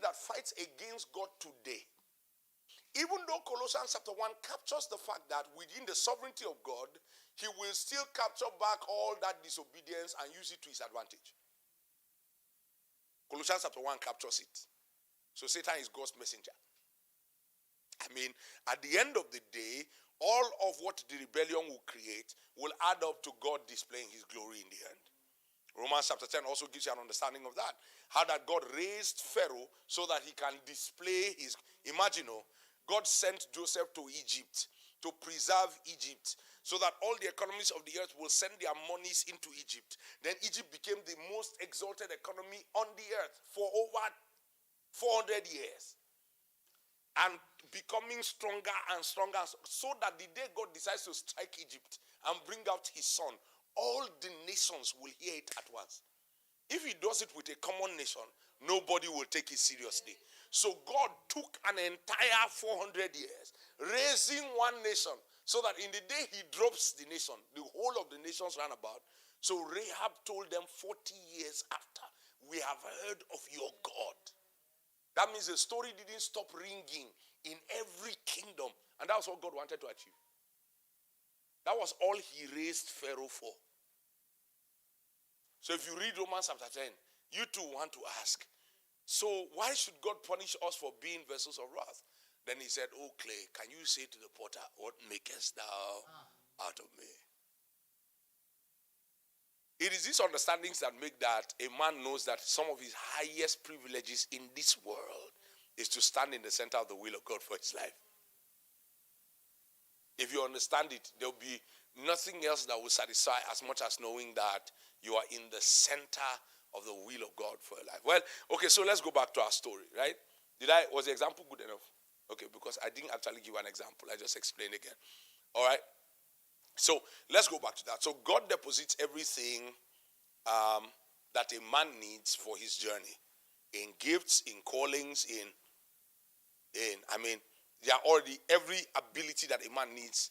that fights against God today. Even though Colossians chapter 1 captures the fact that within the sovereignty of God, he will still capture back all that disobedience and use it to his advantage. Colossians chapter 1 captures it. So Satan is God's messenger. I mean, at the end of the day, all of what the rebellion will create will add up to God displaying his glory in the end. Romans chapter 10 also gives you an understanding of that. How that God raised Pharaoh so that he can display his... Imagine, God sent Joseph to Egypt to preserve Egypt so that all the economies of the earth will send their monies into Egypt. Then Egypt became the most exalted economy on the earth for over 400 years. And becoming stronger and stronger, so that the day God decides to strike Egypt and bring out his son, all the nations will hear it at once. If he does it with a common nation, nobody will take it seriously. So God took an entire 400 years, raising one nation, so that in the day he drops the nation, the whole of the nations ran about. So Rahab told them 40 years after, we have heard of your God. That means the story didn't stop ringing in every kingdom. And that's what God wanted to achieve. That was all he raised Pharaoh for. So if you read Romans chapter 10, you too want to ask, so why should God punish us for being vessels of wrath? Then he said, oh clay, can you say to the potter, what makest thou out of me? It is these understandings that make that a man knows that some of his highest privileges in this world is to stand in the center of the will of God for his life. If you understand it, there will be nothing else that will satisfy as much as knowing that you are in the center of the will of God for your life. Well, okay, so let's go back to our story, right? Was the example good enough? Okay, because I didn't actually give an example. I just explained again. All right? So let's go back to that. So God deposits everything that a man needs for his journey. In gifts, in callings, they are already, every ability that a man needs,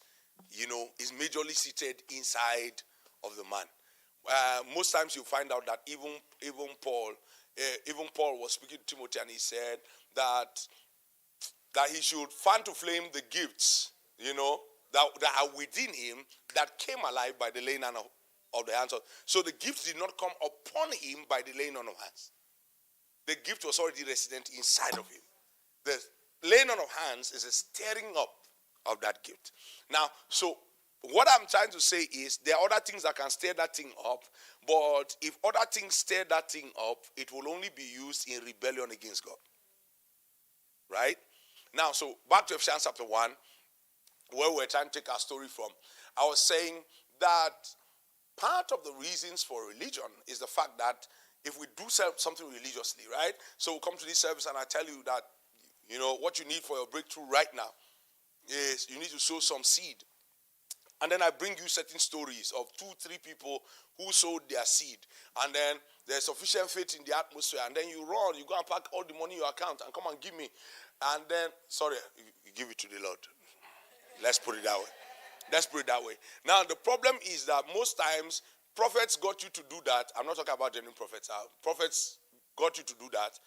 is majorly seated inside of the man. Most times you find out that even Paul was speaking to Timothy, and he said that he should fan to flame the gifts, that are within him, that came alive by the laying on of the hands of. So the gifts did not come upon him by the laying on of hands. The gift was already resident inside of him. The laying on of hands is a stirring up of that gift. Now, so what I'm trying to say is there are other things that can stir that thing up, but if other things stir that thing up, it will only be used in rebellion against God. Right? Now, so back to Ephesians chapter 1, where we're trying to take our story from. I was saying that part of the reasons for religion is the fact that if we do something religiously, right? So we'll come to this service and I tell you that, what you need for your breakthrough right now is you need to sow some seed. And then I bring you certain stories of 2-3 people who sowed their seed. And then there's sufficient faith in the atmosphere. And then you run, you go and pack all the money in your account and come and give me. And then, you give it to the Lord. Let's put it that way. Now, the problem is that most times, prophets got you to do that. I'm not talking about genuine prophets. Prophets got you to do that.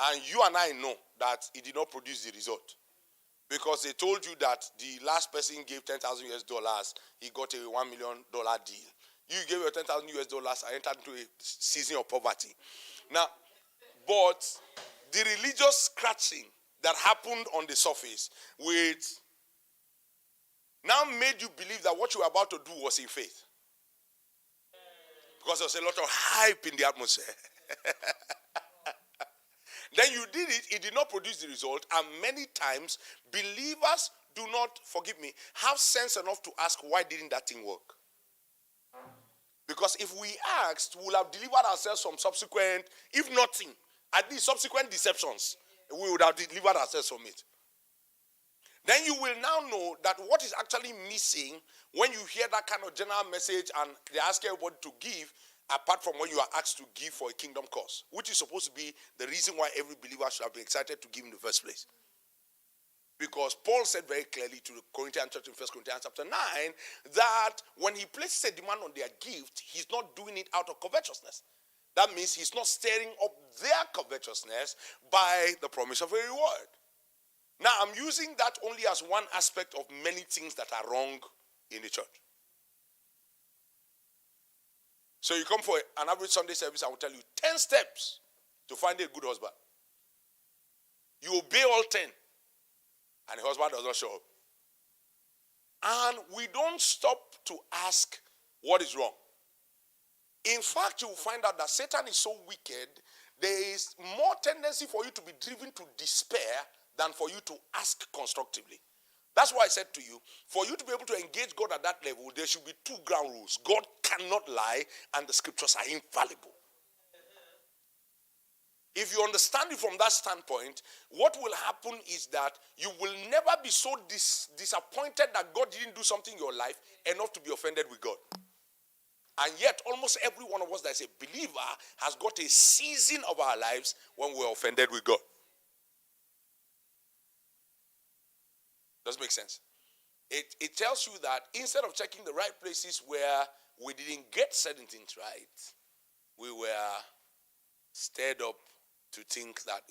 And you and I know that it did not produce the result. Because they told you that the last person gave $10,000 US, he got a $1 million deal. You gave your $10,000 US, I entered into a season of poverty. Now, but the religious scratching that happened on the surface now made you believe that what you were about to do was in faith. Because there was a lot of hype in the atmosphere. Then you did it, it did not produce the result, and many times believers do not, forgive me, have sense enough to ask, why didn't that thing work? Because if we asked, we would have delivered ourselves from subsequent, if nothing, at least subsequent deceptions, we would have delivered ourselves from it. Then you will now know that what is actually missing when you hear that kind of general message and they ask everybody to give, apart from what you are asked to give for a kingdom cause, which is supposed to be the reason why every believer should have been excited to give in the first place. Because Paul said very clearly to the Corinthian church in 1 Corinthians chapter 9 that when he places a demand on their gift, he's not doing it out of covetousness. That means he's not stirring up their covetousness by the promise of a reward. Now, I'm using that only as one aspect of many things that are wrong in the church. So you come for an average Sunday service, I will tell you 10 steps to find a good husband. You obey all 10, and the husband does not show up. And we don't stop to ask what is wrong. In fact, you will find out that Satan is so wicked, there is more tendency for you to be driven to despair than for you to ask constructively. That's why I said to you, for you to be able to engage God at that level, there should be 2 ground rules. God cannot lie, and the scriptures are infallible. If you understand it from that standpoint, what will happen is that you will never be so disappointed that God didn't do something in your life enough to be offended with God. And yet, almost every one of us that is a believer has got a season of our lives when we're offended with God. Does it make sense? It tells you that instead of checking the right places where we didn't get certain things right, we were stirred up to think that